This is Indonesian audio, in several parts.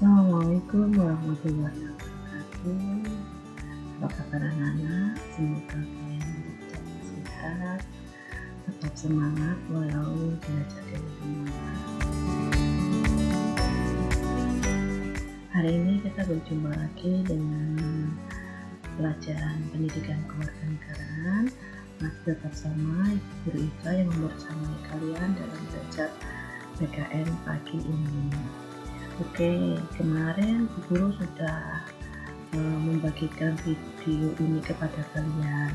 Assalamualaikum warahmatullahi wabarakatuh. Apa kabar anak-anak? Semoga kalian tetap sehat, tetap semangat walau belajar dari rumah. Hari ini kita berjumpa lagi dengan pelajaran pendidikan kewarganegaraan. Masih tetap sama Ibu Guru Ika yang membersamai kalian dalam belajar PKN pagi ini. Oke, kemarin Bu Guru sudah membagikan video ini kepada kalian.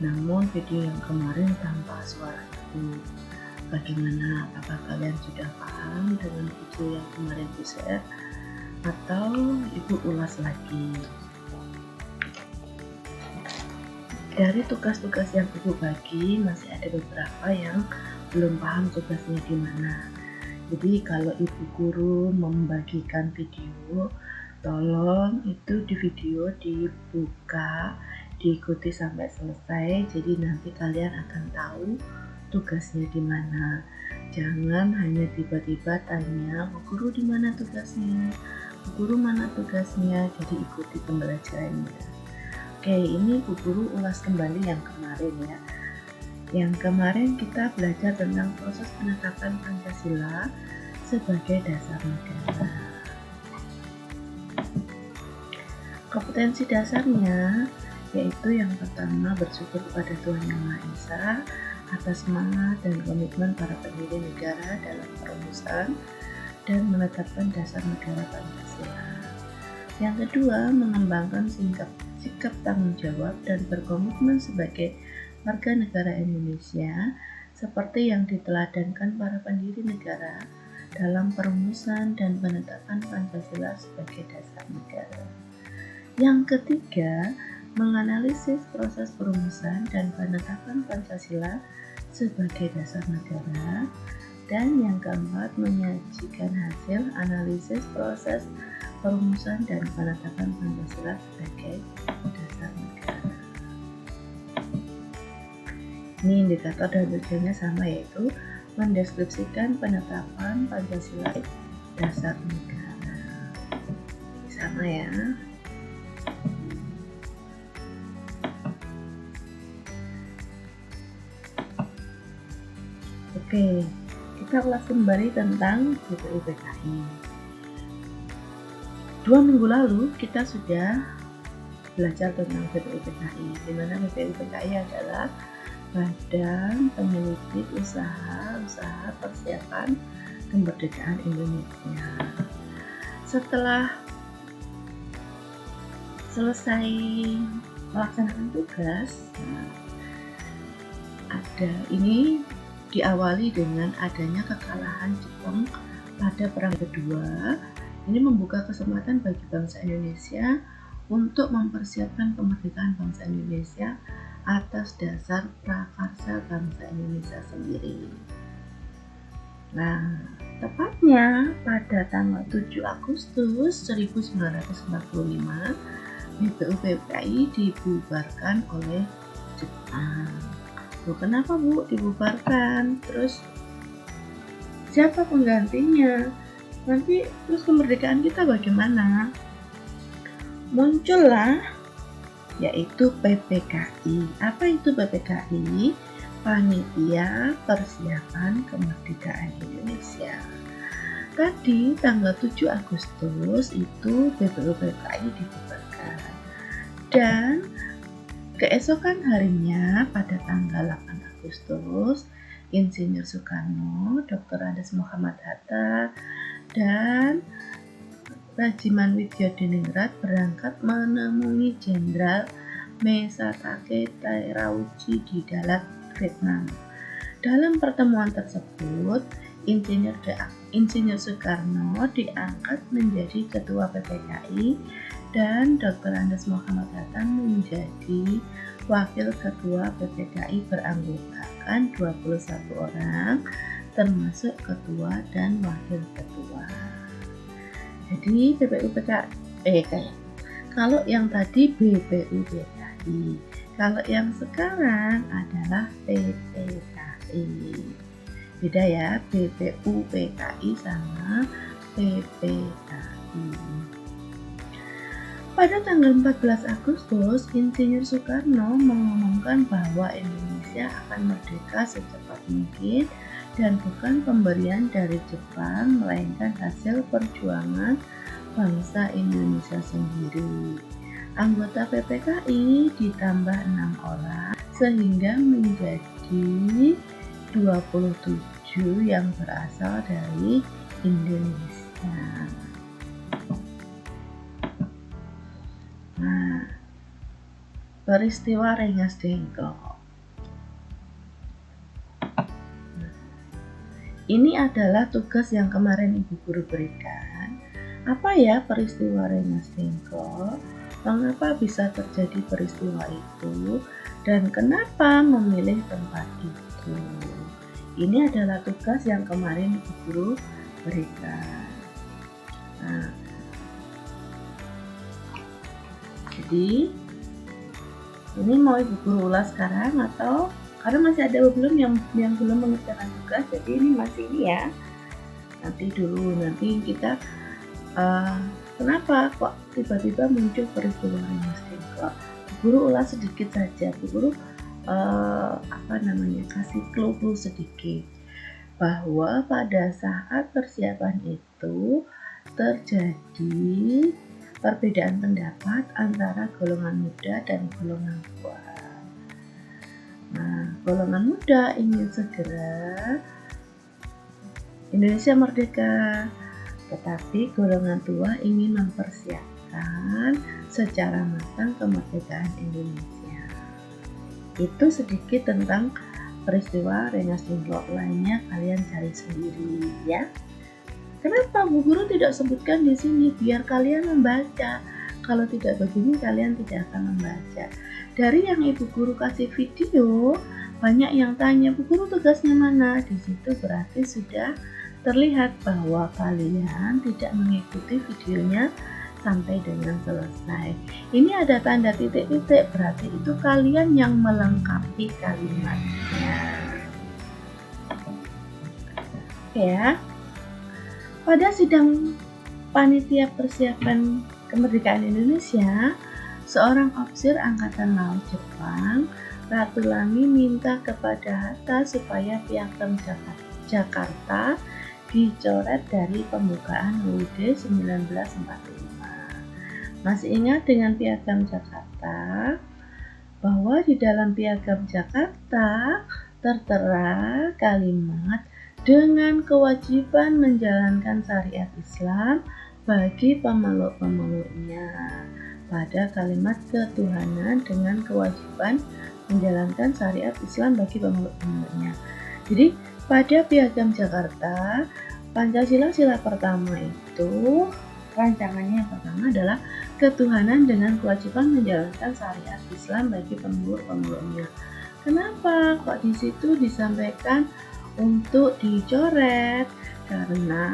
Namun video yang kemarin tanpa suara Ibu. Bagaimana? Apakah kalian sudah paham dengan video yang kemarin di-share? Atau Ibu ulas lagi? Dari tugas-tugas yang Ibu bagi, masih ada beberapa yang belum paham tugasnya di mana. Jadi kalau Ibu Guru membagikan video, tolong itu di video dibuka, diikuti sampai selesai. Jadi nanti kalian akan tahu tugasnya di mana. Jangan hanya tiba-tiba tanya, Bu Guru di mana tugasnya? Bu Guru mana tugasnya? Jadi ikuti pembelajarannya. Oke, ini Bu Guru ulas kembali yang kemarin ya. Yang kemarin kita belajar tentang proses penetapan Pancasila sebagai dasar negara. Kompetensi dasarnya yaitu yang pertama bersyukur kepada Tuhan Yang Maha Esa atas semangat dan komitmen para pendiri negara dalam perumusan dan menetapkan dasar negara Pancasila. Yang kedua, mengembangkan sikap tanggung jawab dan berkomitmen sebagai warga negara Indonesia seperti yang diteladankan para pendiri negara dalam perumusan dan penetapan Pancasila sebagai dasar negara. Yang ketiga, menganalisis proses perumusan dan penetapan Pancasila sebagai dasar negara. Dan yang keempat, menyajikan hasil analisis proses perumusan dan penetapan Pancasila sebagai dasar negara. Ini indikator dan tujuannya sama, yaitu mendeskripsikan penetapan Pancasila dasar negara. Sama ya. Oke, kita ulas kembali tentang BPUPKI. 2 minggu lalu kita sudah belajar tentang BPUPKI, di mana BPUPKI adalah Badan Penyelidik Usaha Persiapan Kemerdekaan Indonesia. Setelah selesai melaksanakan tugas, ini diawali dengan adanya kekalahan Jepang pada Perang Kedua. Ini membuka kesempatan bagi bangsa Indonesia untuk mempersiapkan kemerdekaan bangsa Indonesia atas dasar prakarsa bangsa Indonesia sendiri. Nah, tepatnya pada tanggal 7 Agustus 1945, BPUPKI dibubarkan oleh Jepang. Kenapa Bu dibubarkan? Terus siapa penggantinya? Nanti terus kemerdekaan kita bagaimana? Muncullah yaitu PPKI. Apa itu PPKI? Panitia Persiapan Kemerdekaan Indonesia. Tadi tanggal 7 Agustus itu BPUPKI dibubarkan. Dan keesokan harinya pada tanggal 8 Agustus, Insinyur Soekarno, Dr. Andes Muhammad Hatta, dan Rajiman Widyadiningrat berangkat menemui Jenderal Mesatake Tairauchi di Dalat, Vietnam. Dalam pertemuan tersebut, Insinyur Soekarno diangkat menjadi Ketua PPKI dan Dr. Andes Muhammad Hatta menjadi Wakil Ketua PPKI beranggotakan 21 orang, termasuk Ketua dan Wakil Ketua. Jadi kalau yang tadi BPUPKI, kalau yang sekarang adalah PPKI. Beda ya, BPUPKI sama PPKI. PKI. Pada tanggal 14 Agustus, Insinyur Soekarno mengumumkan bahwa Indonesia akan merdeka secepat mungkin dan bukan pemberian dari Jepang, melainkan hasil perjuangan bangsa Indonesia sendiri. Anggota PPKI ditambah 6 orang sehingga menjadi 27 yang berasal dari Indonesia. Nah, peristiwa Rengas Dengklok. Ini adalah tugas yang kemarin Ibu Guru berikan. Apa ya peristiwa Rengas Dengklok? Mengapa bisa terjadi peristiwa itu? Dan kenapa memilih tempat itu? Ini adalah tugas yang kemarin Ibu Guru berikan. Nah, jadi ini mau Ibu Guru ulas sekarang atau karena masih ada belum yang belum mengerjakan tugas, jadi ini masih ini ya. Nanti kita kenapa kok tiba-tiba muncul peristiwa Rengas Dengklok? Ibu Guru ulas sedikit saja. Ibu Guru kasih clue sedikit bahwa pada saat persiapan itu terjadi perbedaan pendapat antara golongan muda dan golongan tua. Nah, golongan muda ingin segera Indonesia merdeka, tetapi golongan tua ingin mempersiapkan secara matang kemerdekaan Indonesia. Itu sedikit tentang peristiwa Rengas Dengklok, lainnya kalian cari sendiri ya. Kenapa Bu Guru tidak sebutkan di sini biar kalian membaca? Kalau tidak begini kalian tidak akan membaca. Dari yang Ibu Guru kasih video, banyak yang tanya, Bu Guru tugasnya mana? Di situ berarti sudah terlihat bahwa kalian tidak mengikuti videonya sampai dengan selesai. Ini ada tanda titik-titik, berarti itu kalian yang melengkapi kalimatnya. Ya. Pada sidang panitia persiapan kemerdekaan Indonesia, seorang ofisir Angkatan Laut Jepang, Ratu Langi, minta kepada Hatta supaya Piagam Jakarta dicoret dari pembukaan UUD 1945. Masih ingat dengan Piagam Jakarta? Bahwa di dalam Piagam Jakarta tertera kalimat dengan kewajiban menjalankan syariat Islam bagi pemeluk-pemeluknya. Pada kalimat ketuhanan dengan kewajiban menjalankan syariat Islam bagi pemeluk-pemeluknya. Jadi pada Piagam Jakarta, Pancasila sila pertama itu rancangannya yang pertama adalah ketuhanan dengan kewajiban menjalankan syariat Islam bagi pemeluk-pemeluknya. Kenapa kok di situ disampaikan untuk dicoret? Karena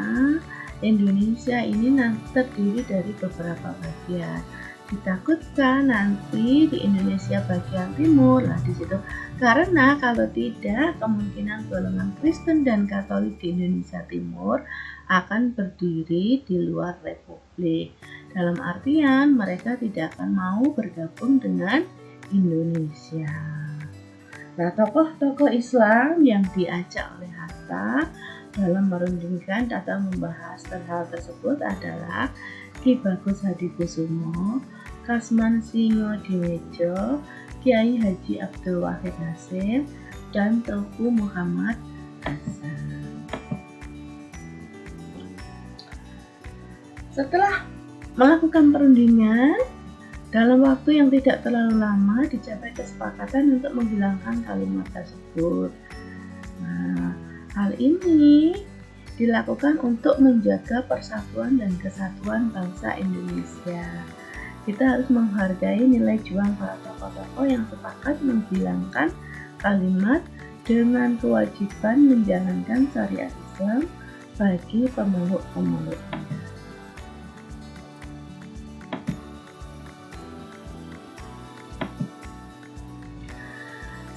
Indonesia ini terdiri dari beberapa bagian. Ditakutkan nanti di Indonesia bagian timur lah di situ. Karena kalau tidak, kemungkinan golongan Kristen dan Katolik di Indonesia Timur akan berdiri di luar republik. Dalam artian mereka tidak akan mau bergabung dengan Indonesia. Nah, tokoh-tokoh Islam yang diajak oleh Hatta dalam merundingkan atau membahas hal tersebut adalah Ki Bagus Hadikusumo, Kasman Singodimedjo, Kiai Haji Abdul Wahid Hasyim, dan Teuku Muhammad Hasan. Setelah melakukan perundingan, dalam waktu yang tidak terlalu lama dicapai kesepakatan untuk menghilangkan kalimat tersebut. Nah, hal ini dilakukan untuk menjaga persatuan dan kesatuan bangsa Indonesia. Kita harus menghargai nilai juang para tokoh-tokoh yang sepakat menghilangkan kalimat dengan kewajiban menjalankan syariat Islam bagi pemeluk-pemeluknya.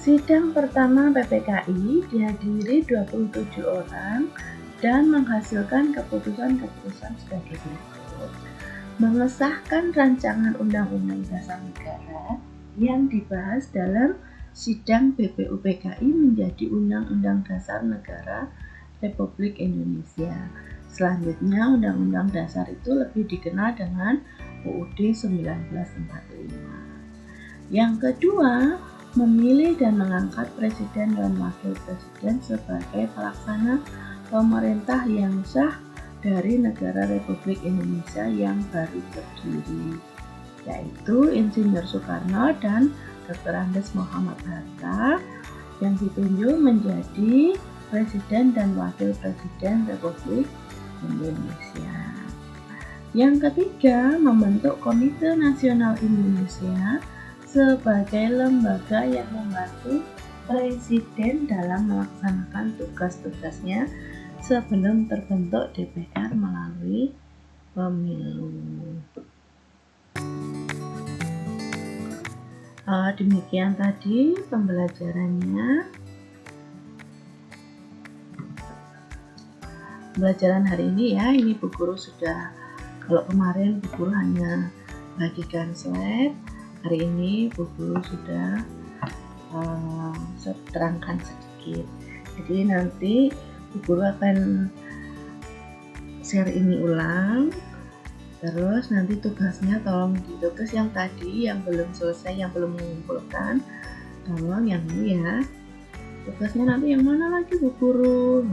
Sidang pertama PPKI dihadiri 27 orang dan menghasilkan keputusan-keputusan sebagai berikut. mengesahkan rancangan Undang-Undang Dasar Negara yang dibahas dalam sidang BPUPKI menjadi Undang-Undang Dasar Negara Republik Indonesia. Selanjutnya, Undang-Undang Dasar itu lebih dikenal dengan UUD 1945. Yang kedua, memilih dan mengangkat Presiden dan Wakil Presiden sebagai pelaksana pemerintah yang sah dari negara Republik Indonesia yang baru berdiri, yaitu Insinyur Soekarno dan Dr. Andes Muhammad Hatta yang ditunjuk menjadi Presiden dan Wakil Presiden Republik Indonesia. Yang ketiga, membentuk Komite Nasional Indonesia sebagai lembaga yang membantu Presiden dalam melaksanakan tugas-tugasnya sebelum terbentuk DPR melalui pemilu. Demikian tadi pembelajarannya. Pembelajaran hari ini ya, ini Bu Guru sudah, kalau kemarin Bu Guru hanya bagikan slide, hari ini Bu Guru sudah terangkan sedikit. Jadi nanti Bu Guru akan share ini ulang, terus nanti tugasnya tolong ditugas yang tadi, yang belum selesai, yang belum mengumpulkan, tolong yang ini ya. Tugasnya nanti yang mana lagi Bu Guru?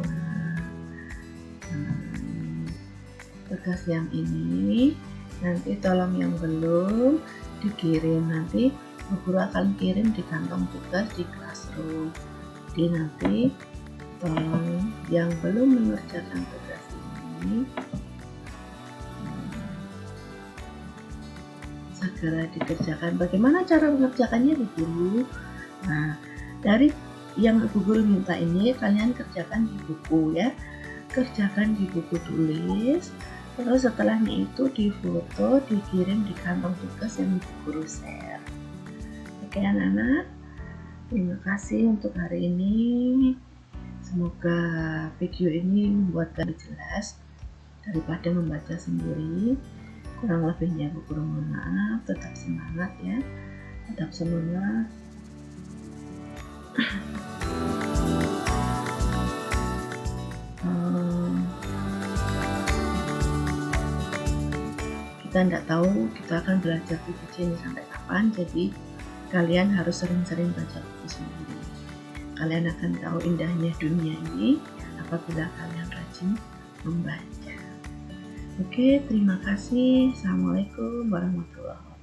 Tugas yang ini nanti tolong yang belum dikirim, nanti Bu Guru akan kirim di kantong tugas di Classroom. Jadi nanti tolong yang belum mengerjakan tugas ini segera dikerjakan. Bagaimana cara mengerjakannya Bu Guru? Nah, dari yang Bu Guru minta ini kalian kerjakan di buku ya, kerjakan di buku tulis, terus setelahnya itu difoto, dikirim di kantong tugas yang Bu Guru share. Oke anak-anak, terima kasih untuk hari ini. Semoga video ini membuat kalian jelas daripada membaca sendiri. Kurang lebihnya Bu Guru mohon maaf. Tetap semangat ya, tetap semangat. Kita tidak tahu kita akan belajar PJJ ini sampai kapan, jadi kalian harus sering-sering baca buku sendiri. Kalian akan tahu indahnya dunia ini apabila kalian rajin membaca. Oke, terima kasih. Assalamualaikum warahmatullahi wabarakatuh.